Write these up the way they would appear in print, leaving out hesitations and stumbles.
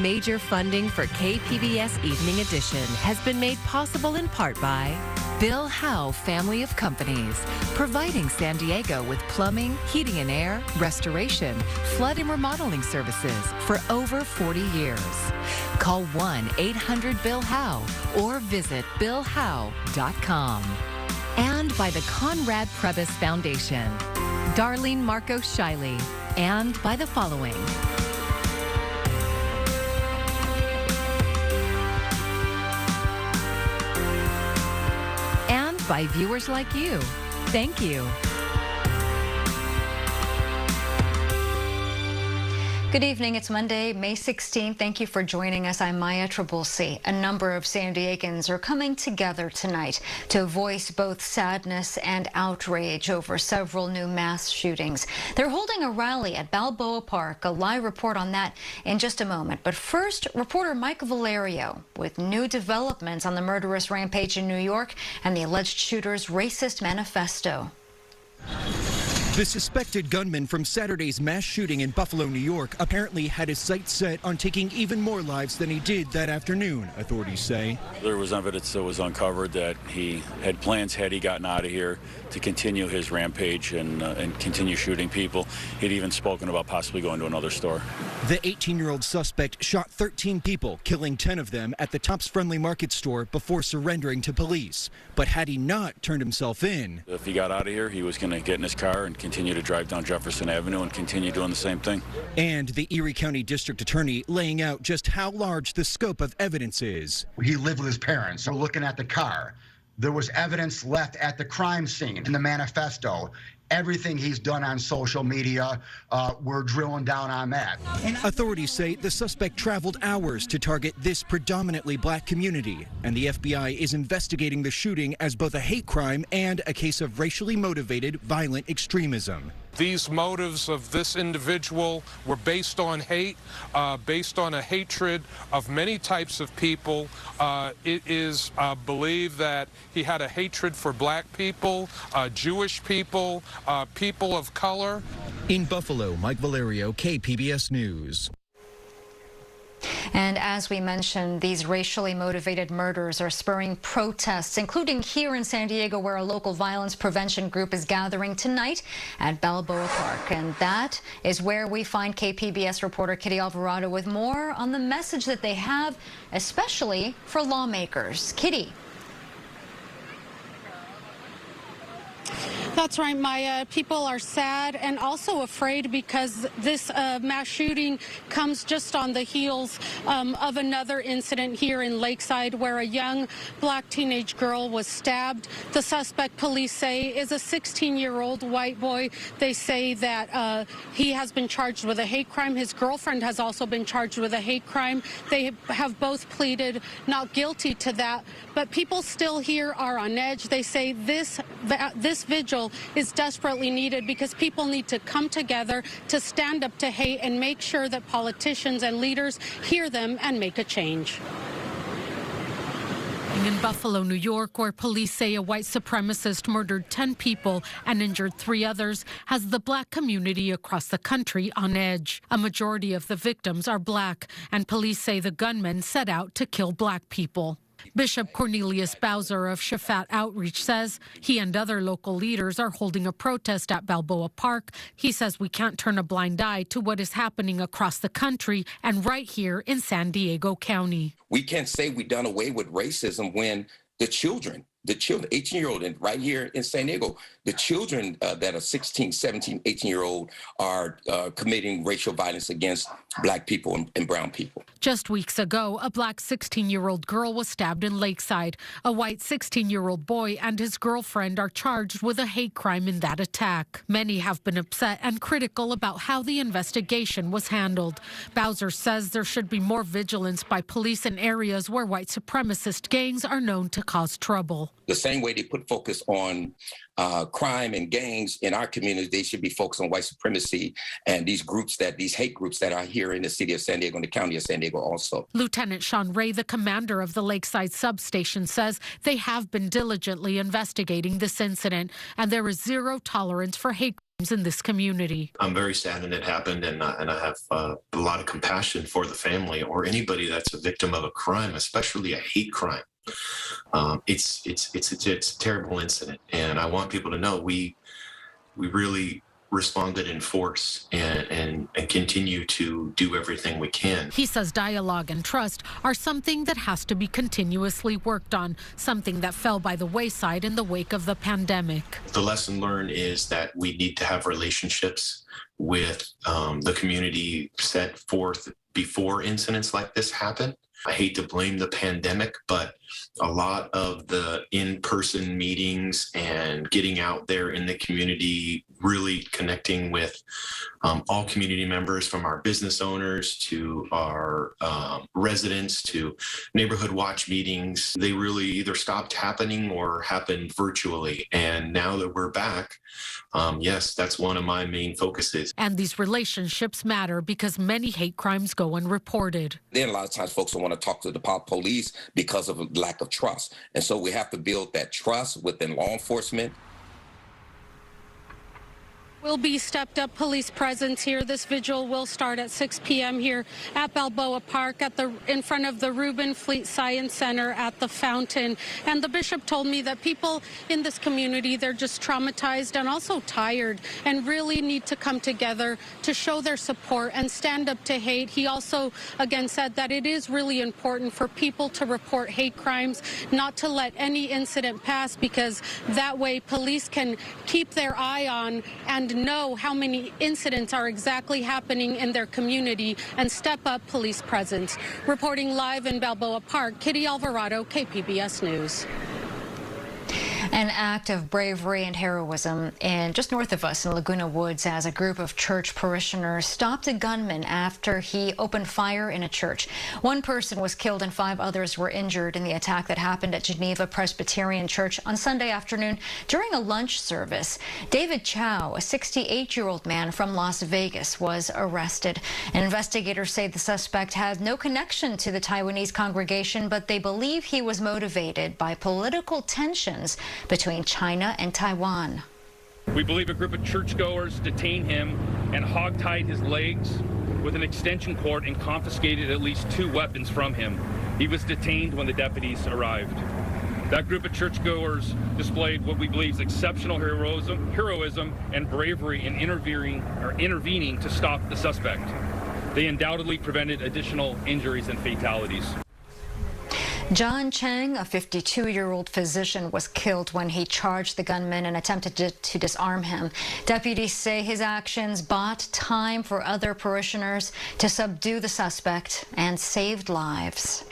Major funding for KPBS Evening Edition has been made possible in part by Bill Howe Family of Companies, providing San Diego with plumbing, heating and air, restoration, flood and remodeling services for over 40 years. Call 1-800-BILL-HOWE or visit billhowe.com. And by the Conrad Prebys Foundation, Darlene Marcos Shiley, and by the following. And by viewers like you. Thank you. Good evening. It's Monday, May 16th. Thank you for joining us. I'm Maya Trabulsi. A number of San Diegans are coming together tonight to voice both sadness and outrage over several new mass shootings. They're holding a rally at Balboa Park. A live report on that in just a moment. But first, reporter Mike Valerio with new developments on the murderous rampage in New York and the alleged shooter's racist manifesto. The suspected gunman from Saturday's mass shooting in Buffalo, New York, apparently had his sights set on taking even more lives than he did that afternoon, authorities say. There was evidence that was uncovered that he had plans, had he gotten out of here, to continue his rampage and continue shooting people. He'd even spoken about possibly going to another store. The 18-year-old suspect shot 13 people, killing 10 of them at the Tops Friendly Market store before surrendering to police. But had he not turned himself in, if he got out of here, he was going to get in his car and continue to drive down Jefferson Avenue and continue doing the same thing. And the Erie County District Attorney laying out just how large the scope of evidence is. He lived with his parents, so looking at the car, there was evidence left at the crime scene in the manifesto. Everything he's done on social media, we're drilling down on that. Authorities say the suspect traveled hours to target this predominantly black community, and the FBI is investigating the shooting as both a hate crime and a case of racially motivated violent extremism. These motives of this individual were based on hate, based on a hatred of many types of people. It is believed that he had a hatred for black people, Jewish people, people of color. In Buffalo, Mike Valerio, KPBS News. And as we mentioned, these racially motivated murders are spurring protests, including here in San Diego, where a local violence prevention group is gathering tonight at Balboa Park. And that is where we find KPBS reporter Kitty Alvarado with more on the message that they have, especially for lawmakers. Kitty. That's right, Maya. People are sad and also afraid because this mass shooting comes just on the heels of another incident here in Lakeside where a young black teenage girl was stabbed. The suspect, police say, is a 16-year-old white boy. They say that he has been charged with a hate crime. His girlfriend has also been charged with a hate crime. They have both pleaded not guilty to that, but people still here are on edge. They say this vigil is desperately needed because people need to come together to stand up to hate and make sure that politicians and leaders hear them and make a change. In Buffalo, New York, where police say a white supremacist murdered 10 people and injured 3 others, has the black community across the country on edge. A majority of the victims are black, and police say the gunman set out to kill black people. Bishop Cornelius Bowser of Shafat Outreach says he and other local leaders are holding a protest at Balboa Park. He says we can't turn a blind eye to what is happening across the country and right here in San Diego County. We can't say we've done away with racism when the children, 18-year-old, and right here in San Diego, the children that are 16, 17, 18-year-old are committing racial violence against black people and brown people. Just weeks ago, a black 16-year-old girl was stabbed in Lakeside. A white 16-year-old boy and his girlfriend are charged with a hate crime in that attack. Many have been upset and critical about how the investigation was handled. Bowser says there should be more vigilance by police in areas where white supremacist gangs are known to cause trouble. The same way they put focus on crime and gangs in our community, they should be focused on white supremacy and these hate groups that are here in the city of San Diego and the county of San Diego also. Lieutenant Sean Ray, the commander of the Lakeside substation, says they have been diligently investigating this incident and there is zero tolerance for hate in this community. I'm very saddened it happened, and I have a lot of compassion for the family or anybody that's a victim of a crime, especially a hate crime. It's a terrible incident, and I want people to know we really responded in force and continue to do everything we can. He says dialogue and trust are something that has to be continuously worked on, something that fell by the wayside in the wake of the pandemic. The lesson learned is that we need to have relationships with the community set forth before incidents like this happen. I hate to blame the pandemic, but a lot of the in-person meetings and getting out there in the community, really connecting with all community members, from our business owners to our residents to neighborhood watch meetings, they really either stopped happening or happened virtually. And now that we're back, yes, that's one of my main focuses. And these relationships matter because many hate crimes go unreported. Then a lot of times folks don't want to talk to the police because of a lack of trust. And so we have to build that trust within law enforcement. Will be stepped up police presence here. This vigil will start at 6 p.m. here at Balboa Park in front of the Reuben Fleet Science Center at the fountain. And the bishop told me that people in this community, they're just traumatized and also tired and really need to come together to show their support and stand up to hate. He also again said that it is really important for people to report hate crimes, not to let any incident pass, because that way police can keep their eye on and know how many incidents are exactly happening in their community and step up police presence. Reporting live in Balboa Park, Kitty Alvarado, KPBS News. An act of bravery and heroism just north of us in Laguna Woods, as a group of church parishioners stopped a gunman after he opened fire in a church. One person was killed and 5 others were injured in the attack that happened at Geneva Presbyterian Church on Sunday afternoon during a lunch service. David Chow, a 68-year-old man from Las Vegas, was arrested. And investigators say the suspect had no connection to the Taiwanese congregation, but they believe he was motivated by political tensions between China and Taiwan. We believe a group of churchgoers detained him and hogtied his legs with an extension cord and confiscated at least 2 weapons from him. He was detained when the deputies arrived. That group of churchgoers displayed what we believe is exceptional heroism and bravery in intervening to stop the suspect. They undoubtedly prevented additional injuries and fatalities. John Chang, a 52-year-old physician, was killed when he charged the gunman and attempted to disarm him. Deputies say his actions bought time for other parishioners to subdue the suspect and saved lives.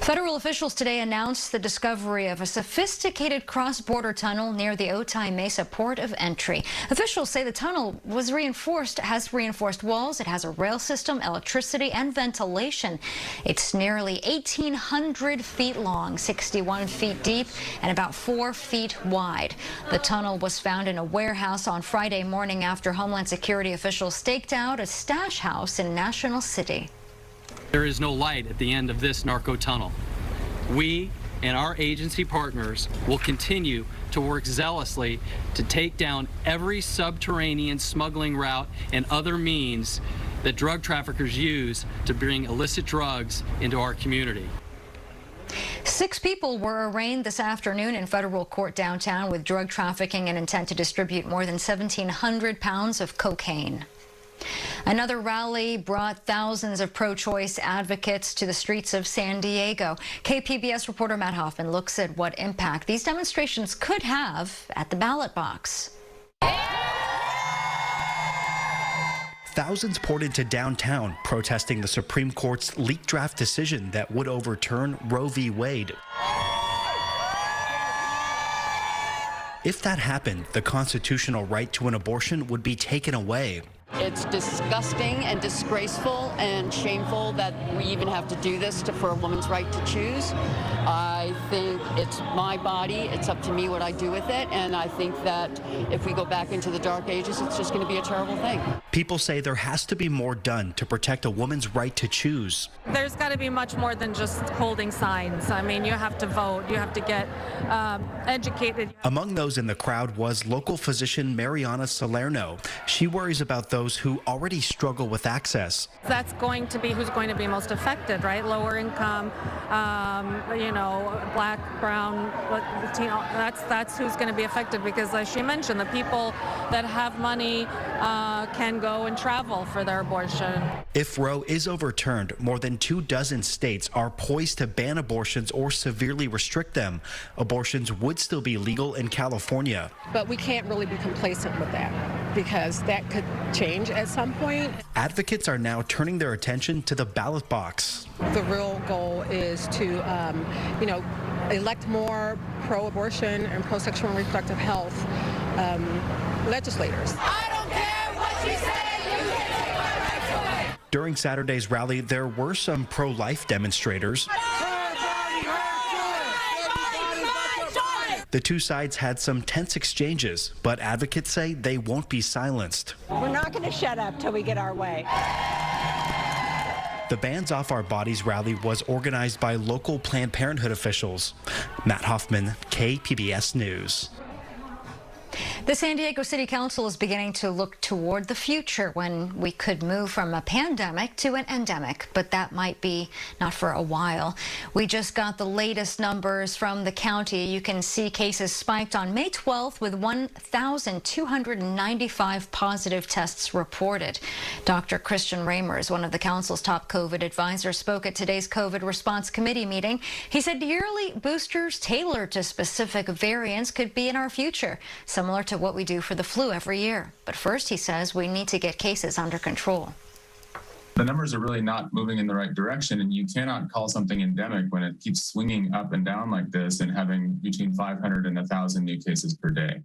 Federal officials today announced the discovery of a sophisticated cross-border tunnel near the Otay Mesa port of entry. Officials say the tunnel has reinforced walls. It has a rail system, electricity, and ventilation. It's nearly 1,800 feet long, 61 feet deep, and about 4 feet wide. The tunnel was found in a warehouse on Friday morning after Homeland Security officials staked out a stash house in National City. There is no light at the end of this narco tunnel. We and our agency partners will continue to work zealously to take down every subterranean smuggling route and other means that drug traffickers use to bring illicit drugs into our community. 6 people were arraigned this afternoon in federal court downtown with drug trafficking and intent to distribute more than 1,700 pounds of cocaine. Another rally brought thousands of pro-choice advocates to the streets of San Diego. KPBS reporter Matt Hoffman looks at what impact these demonstrations could have at the ballot box. Thousands poured into downtown protesting the Supreme Court's leaked draft decision that would overturn Roe v. Wade. If that happened, the constitutional right to an abortion would be taken away. It's disgusting and disgraceful and shameful that we even have to do this for a woman's right to choose. I think it's my body. It's up to me what I do with it. And I think that if we go back into the dark ages, it's just going to be a terrible thing. People say there has to be more done to protect a woman's right to choose. There's got to be much more than just holding signs. I mean, you have to vote. You have to get educated. Among those in the crowd was local physician Mariana Salerno. She worries about those who already struggle with access. That's going to be who's going to be most affected, right? Lower income, black, brown, Latino. That's who's going to be affected because, as she mentioned, the people that have money can go and travel for their abortion. If Roe is overturned, more than 24 states are poised to ban abortions or severely restrict them. Abortions would still be legal in California. But we can't really be complacent with that because that could change at some point. Advocates are now turning their attention to the ballot box. The real goal is to, elect more pro-abortion and pro-sexual and reproductive health legislators. I don't care what you say, you can take my rights away. During Saturday's rally, there were some pro-life demonstrators. The two sides had some tense exchanges, but advocates say they won't be silenced. We're not going to shut up till we get our way. The Bands Off Our Bodies rally was organized by local Planned Parenthood officials. Matt Hoffman, KPBS News. The San Diego City Council is beginning to look toward the future when we could move from a pandemic to an endemic, but that might be not for a while. We just got the latest numbers from the county. You can see cases spiked on May 12th with 1,295 positive tests reported. Dr. Christian Ramers, one of the council's top COVID advisors, spoke at today's COVID response committee meeting. He said yearly boosters tailored to specific variants could be in our future, similar to what we do for the flu every year. But first, he says we need to get cases under control. The numbers are really not moving in the right direction, and you cannot call something endemic when it keeps swinging up and down like this and having between 500 and 1,000 new cases per day.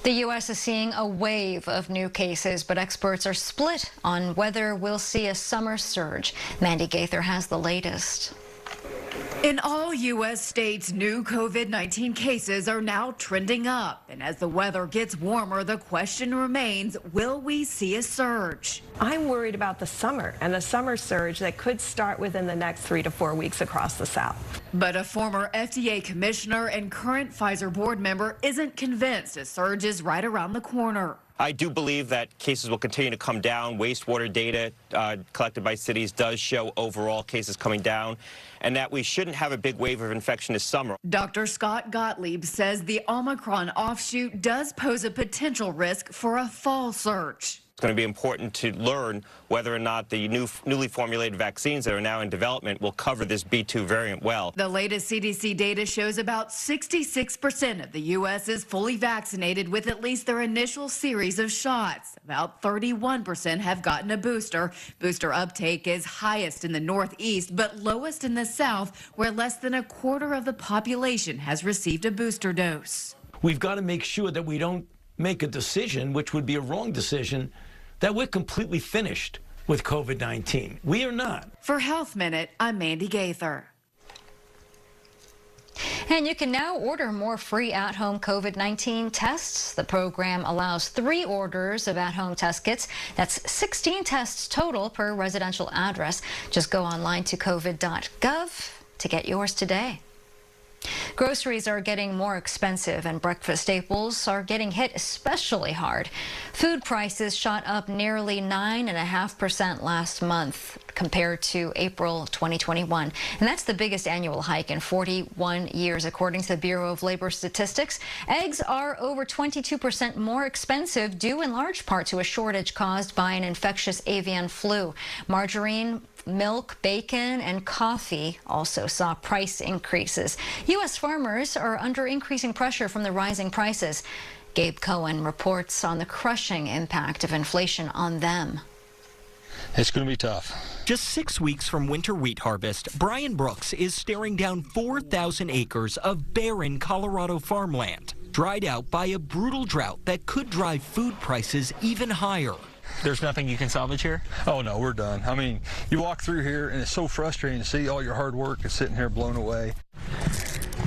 The U.S. is seeing a wave of new cases, but experts are split on whether we'll see a summer surge. Mandy Gaither has the latest. In all U.S. states, new COVID-19 cases are now trending up. And as the weather gets warmer, the question remains, will we see a surge? I'm worried about the summer and the summer surge that could start within the next 3 to 4 weeks across the South. But a former FDA commissioner and current Pfizer board member isn't convinced a surge is right around the corner. I do believe that cases will continue to come down. Wastewater data collected by cities does show overall cases coming down, and that we shouldn't have a big wave of infection this summer. Dr. Scott Gottlieb says the Omicron offshoot does pose a potential risk for a fall surge. It's going to be important to learn whether or not the newly formulated vaccines that are now in development will cover this B2 variant well. The latest CDC data shows about 66% of the U.S. is fully vaccinated with at least their initial series of shots. About 31% have gotten a booster. Booster uptake is highest in the Northeast, but lowest in the South, where less than a quarter of the population has received a booster dose. We've got to make sure that we don't make a decision, which would be a wrong decision, that we're completely finished with COVID-19. We are not. For Health Minute, I'm Mandy Gaither. And you can now order more free at-home COVID-19 tests. The program allows 3 orders of at-home test kits. That's 16 tests total per residential address. Just go online to covid.gov to get yours today. Groceries are getting more expensive and breakfast staples are getting hit especially hard. Food prices shot up nearly 9.5% last month compared to April 2021. And that's the biggest annual hike in 41 years, according to the Bureau of Labor Statistics. Eggs are over 22% more expensive, due in large part to a shortage caused by an infectious avian flu. Margarine, milk, bacon, and coffee also saw price increases. U.S. farmers are under increasing pressure from the rising prices. Gabe Cohen reports on the crushing impact of inflation on them. It's going to be tough. Just 6 weeks from winter wheat harvest, Brian Brooks is staring down 4,000 acres of barren Colorado farmland, dried out by a brutal drought that could drive food prices even higher. There's nothing you can salvage here? Oh, no, we're done. I mean, you walk through here, and it's so frustrating to see all your hard work is sitting here blown away.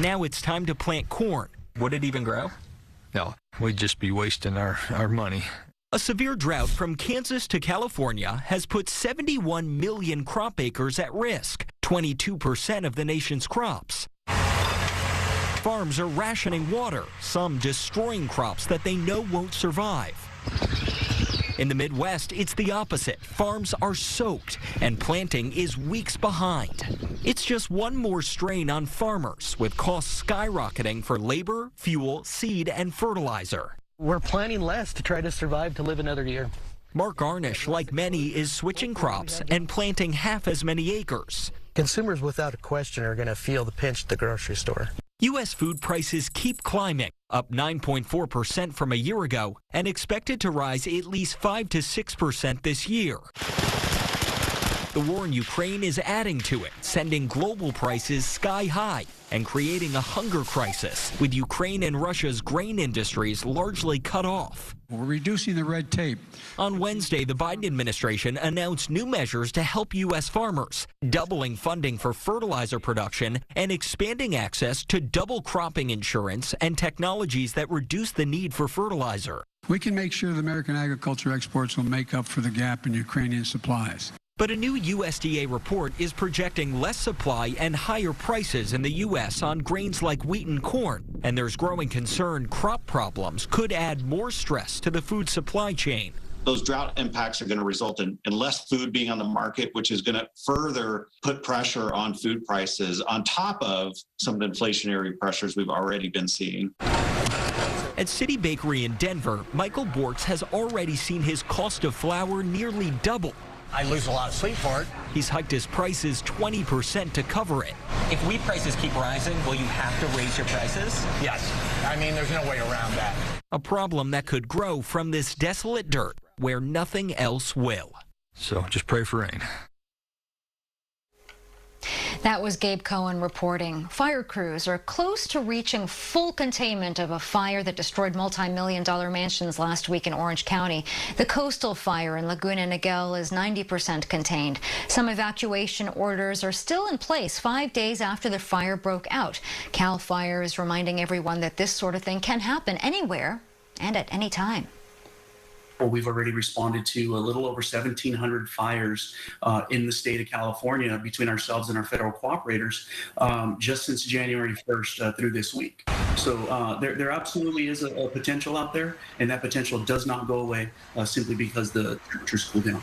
Now it's time to plant corn. Would it even grow? No, we'd just be wasting our money. A severe drought from Kansas to California has put 71 million crop acres at risk, 22% of the nation's crops. Farms are rationing water, some destroying crops that they know won't survive. In the Midwest, it's the opposite. Farms are soaked, and planting is weeks behind. It's just one more strain on farmers, with costs skyrocketing for labor, fuel, seed, and fertilizer. We're planting less to try to survive to live another year. Mark Arnish, like many, is switching crops and planting half as many acres. Consumers, without a question, are going to feel the pinch at the grocery store. U.S. food prices keep climbing, up 9.4% from a year ago, and expected to rise at least 5 to 6% this year. The war in Ukraine is adding to it, sending global prices sky high and creating a hunger crisis, with Ukraine and Russia's grain industries largely cut off. We're reducing the red tape. On Wednesday, the Biden administration announced new measures to help U.S. farmers, doubling funding for fertilizer production and expanding access to double cropping insurance and technologies that reduce the need for fertilizer. We can make sure the American agriculture exports will make up for the gap in Ukrainian supplies. But a new USDA report is projecting less supply and higher prices in the U.S. on grains like wheat and corn. And there's growing concern crop problems could add more stress to the food supply chain. Those drought impacts are going to result in less food being on the market, which is going to further put pressure on food prices on top of some of the inflationary pressures we've already been seeing. At City Bakery in Denver, Michael Bortz has already seen his cost of flour nearly double. I lose a lot of sleep for it. He's hiked his prices 20% to cover it. If wheat prices keep rising, will you have to raise your prices? Yes. I mean, there's no way around that. A problem that could grow from this desolate dirt where nothing else will. So just pray for rain. That was Gabe Cohen reporting. Fire crews are close to reaching full containment of a fire that destroyed multi-million-dollar mansions last week in Orange County. The coastal fire in Laguna Niguel is 90% contained. Some evacuation orders are still in place 5 days after the fire broke out. CAL FIRE is reminding everyone that this sort of thing can happen anywhere and at any time. Well, we've already responded to a little over 1,700 fires in the state of California between ourselves and our federal cooperators just since January 1st through this week. So there absolutely is a potential out there, and that potential does not go away simply because the temperatures cool down.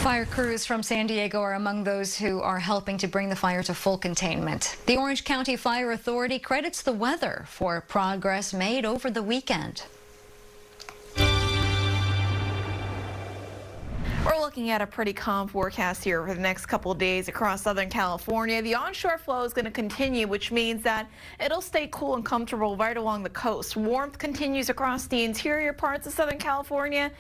Fire crews from San Diego are among those who are helping to bring the fire to full containment. The Orange County Fire Authority credits the weather for progress made over the weekend. We're looking at a pretty calm forecast here for the next couple of days across Southern California. The onshore flow is going to continue, which means that it'll stay cool and comfortable right along the coast. Warmth continues across the interior parts of Southern California,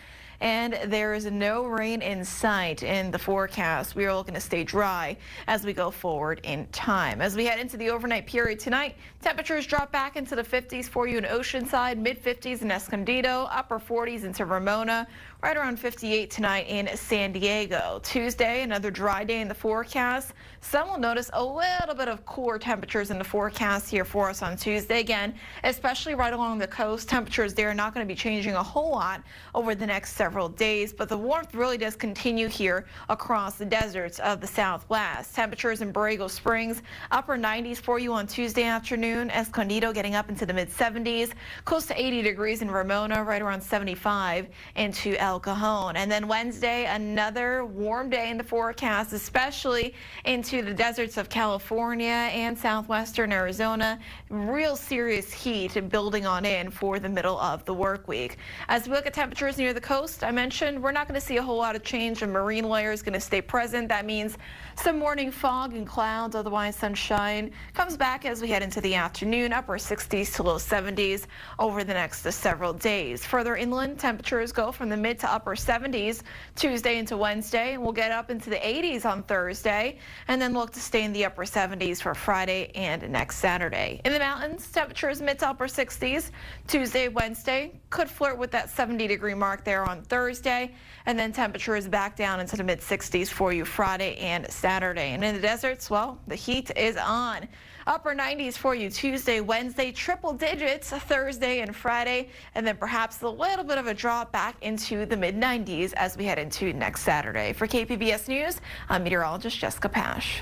and there is no rain in sight in the forecast. We are looking to stay dry as we go forward in time. As we head into the overnight period tonight, temperatures drop back into the 50s for you in Oceanside, mid-50s in Escondido, upper 40s into Ramona, right around 58 tonight in San Diego. Tuesday, another dry day in the forecast. Some will notice a little bit of cooler temperatures in the forecast here for us on Tuesday. Again, especially right along the coast, temperatures there are not going to be changing a whole lot over the next several days, but the warmth really does continue here across the deserts of the Southwest. Temperatures in Borrego Springs, upper 90s for you on Tuesday afternoon. Escondido getting up into the mid-70s, close to 80 degrees in Ramona, right around 75 into El Cajon. And then Wednesday, another warm day in the forecast, especially into the deserts of California and southwestern Arizona. Real serious heat building on in for the middle of the work week. As we look at temperatures near the coast, I mentioned we're not going to see a whole lot of change. The marine layer is going to stay present. That means some morning fog and clouds, otherwise sunshine comes back as we head into the afternoon, upper 60s to low 70s over the next several days. Further inland, temperatures go from the mid to upper 70s Tuesday into Wednesday, and we'll get up into the 80s on Thursday, and then look to stay in the upper 70s for Friday and next Saturday. In the mountains, temperatures mid to upper 60s Tuesday, Wednesday, could flirt with that 70-degree mark there on Thursday, and then temperatures back down into the mid 60s for you Friday and Saturday. And in the deserts, well, the heat is on. Upper 90s for you Tuesday, Wednesday, triple digits Thursday and Friday, and then perhaps a little bit of a drop back into the mid-90s as we head into next Saturday. For KPBS News, I'm meteorologist Jessica Pash.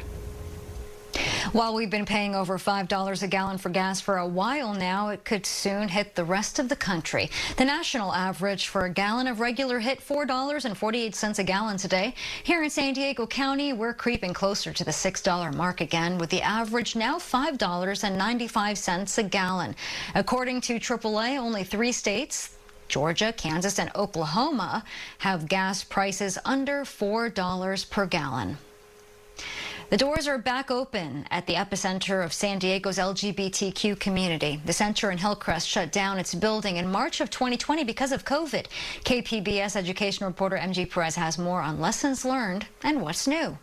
While we've been paying over $5 a gallon for gas for a while now, it could soon hit the rest of the country. The national average for a gallon of regular hit $4.48 a gallon today. Here in San Diego County, we're creeping closer to the $6 mark again, with the average now $5.95 a gallon. According to AAA, only 3 states, Georgia, Kansas, and Oklahoma, have gas prices under $4 per gallon. The doors are back open at the epicenter of San Diego's LGBTQ community. The center in Hillcrest shut down its building in March of 2020 because of COVID. KPBS education reporter MG Perez has more on lessons learned and what's new.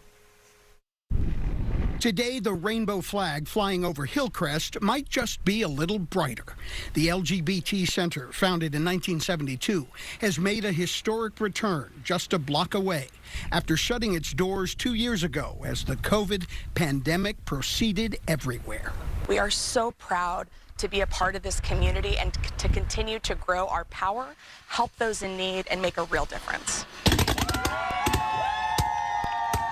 Today, the rainbow flag flying over Hillcrest might just be a little brighter. The LGBT Center, founded in 1972, has made a historic return just a block away after shutting its doors 2 years ago as the COVID pandemic proceeded everywhere. We are so proud to be a part of this community and to continue to grow our power, help those in need, and make a real difference.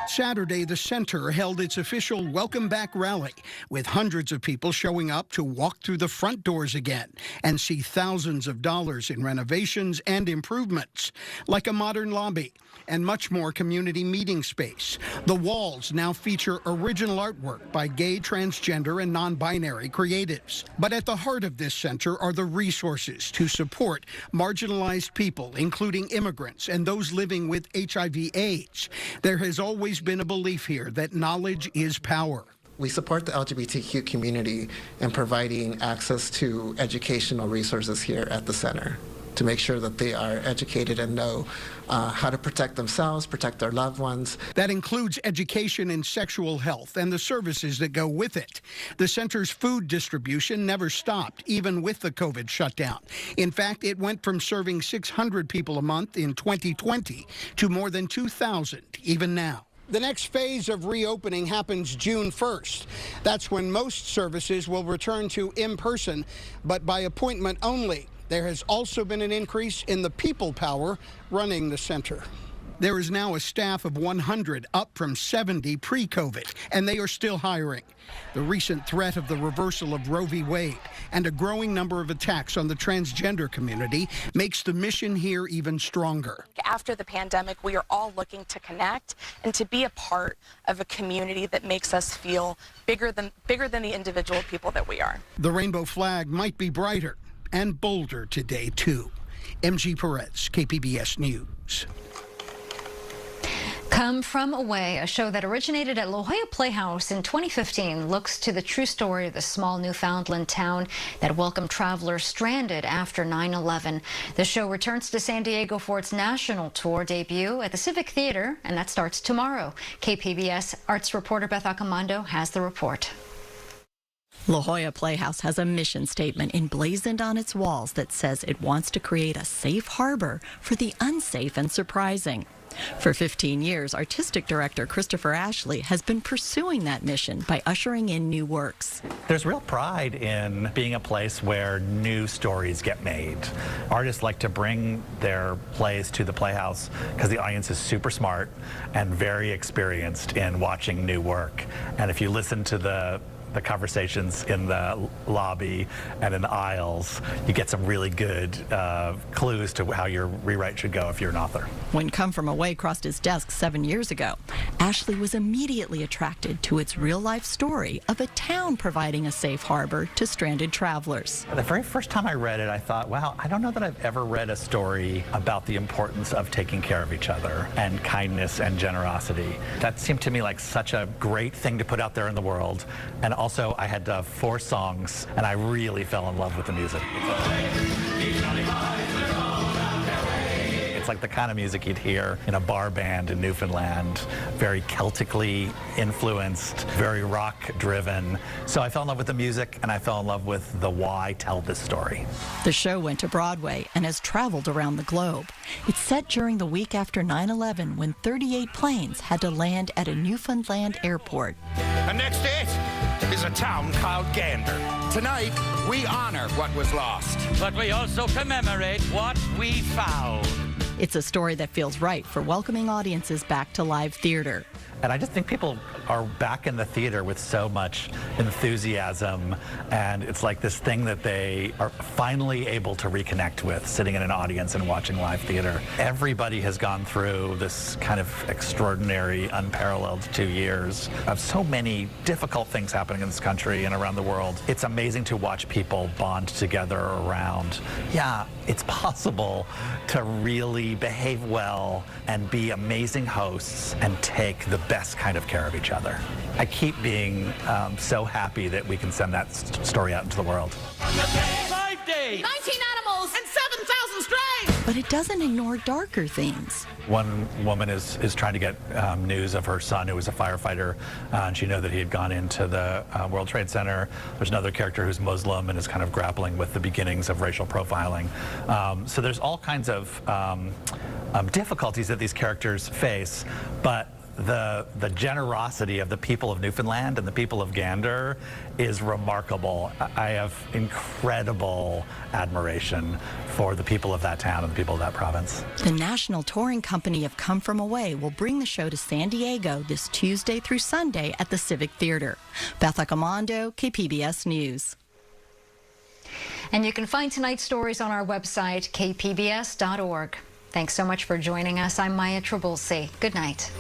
Saturday, the center held its official Welcome Back rally, with hundreds of people showing up to walk through the front doors again and see thousands of dollars in renovations and improvements, like a modern lobby and much more community meeting space. The walls now feature original artwork by gay, transgender, and non-binary creatives. But at the heart of this center are the resources to support marginalized people, including immigrants and those living with HIV/AIDS. There has always been a belief here that knowledge is power. We support the LGBTQ community in providing access to educational resources here at the center to make sure that they are educated and know how to protect themselves, protect their loved ones. That includes education in sexual health and the services that go with it. The center's food distribution never stopped, even with the COVID shutdown. In fact, it went from serving 600 people a month in 2020 to more than 2,000 even now. The next phase of reopening happens June 1st. That's when most services will return to in-person, but by appointment only. There has also been an increase in the people power running the center. There is now a staff of 100, up from 70 pre-COVID, and they are still hiring. The recent threat of the reversal of Roe v. Wade and a growing number of attacks on the transgender community makes the mission here even stronger. After the pandemic, we are all looking to connect and to be a part of a community that makes us feel bigger than the individual people that we are. The rainbow flag might be brighter and bolder today, too. MG Perez, KPBS News. Come From Away, a show that originated at La Jolla Playhouse in 2015, looks to the true story of the small Newfoundland town that welcomed travelers stranded after 9/11. The show returns to San Diego for its national tour debut at the Civic Theater, and that starts tomorrow. KPBS arts reporter Beth Accomando has the report. La Jolla Playhouse has a mission statement emblazoned on its walls that says it wants to create a safe harbor for the unsafe and surprising. For 15 years, artistic director Christopher Ashley has been pursuing that mission by ushering in new works. There's real pride in being a place where new stories get made. Artists like to bring their plays to the Playhouse because the audience is super smart and very experienced in watching new work. And if you listen to the conversations in the lobby and in the aisles, you get some really good clues to how your rewrite should go if you're an author. When Come From Away crossed his desk 7 years ago, Ashley was immediately attracted to its real-life story of a town providing a safe harbor to stranded travelers. The very first time I read it, I thought, wow, I don't know that I've ever read a story about the importance of taking care of each other and kindness and generosity. That seemed to me like such a great thing to put out there in the world. And also, I had 4 songs, and I really fell in love with the music. It's like the kind of music you'd hear in a bar band in Newfoundland, very Celtically influenced, very rock-driven. So I fell in love with the music, and I fell in love with the why tell this story. The show went to Broadway and has traveled around the globe. It's set during the week after 9/11, when 38 planes had to land at a Newfoundland airport. And next date, is a town called Gander. Tonight, we honor what was lost. But we also commemorate what we found. It's a story that feels right for welcoming audiences back to live theater. And I just think people are back in the theater with so much enthusiasm, and it's like this thing that they are finally able to reconnect with, sitting in an audience and watching live theater. Everybody has gone through this kind of extraordinary, unparalleled 2 years of so many difficult things happening in this country and around the world. It's amazing to watch people bond together around, yeah, it's possible to really behave well and be amazing hosts and take the best kind of care of each other. I keep being so happy that we can send that story out into the world. 5 days! 19 animals and 7,000 strays! But it doesn't ignore darker themes. One woman is trying to get news of her son, who was a firefighter, and she knew that he had gone into the World Trade Center. There's another character who's Muslim and is kind of grappling with the beginnings of racial profiling. So there's all kinds of difficulties that these characters face, but the generosity of the people of Newfoundland and the people of Gander is remarkable. I have incredible admiration for the people of that town and the people of that province. The national touring company of Come From Away will bring the show to San Diego this Tuesday through Sunday at the Civic Theater. Beth Accomando, KPBS News. And you can find tonight's stories on our website, kpbs.org. Thanks so much for joining us. I'm Maya Trabulsi. Good night.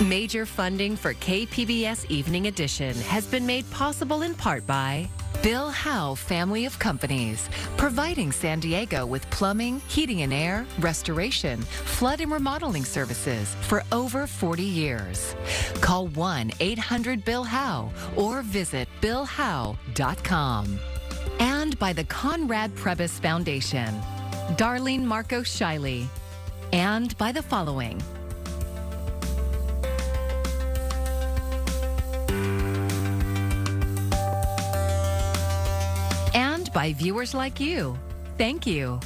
Major funding for KPBS Evening Edition has been made possible in part by Bill Howe Family of Companies, providing San Diego with plumbing, heating and air, restoration, flood and remodeling services for over 40 years. Call 1-800-BILL-HOWE or visit billhowe.com. And by the Conrad Prebys Foundation, Darlene Marco Shiley, and by the following: and by viewers like you. Thank you.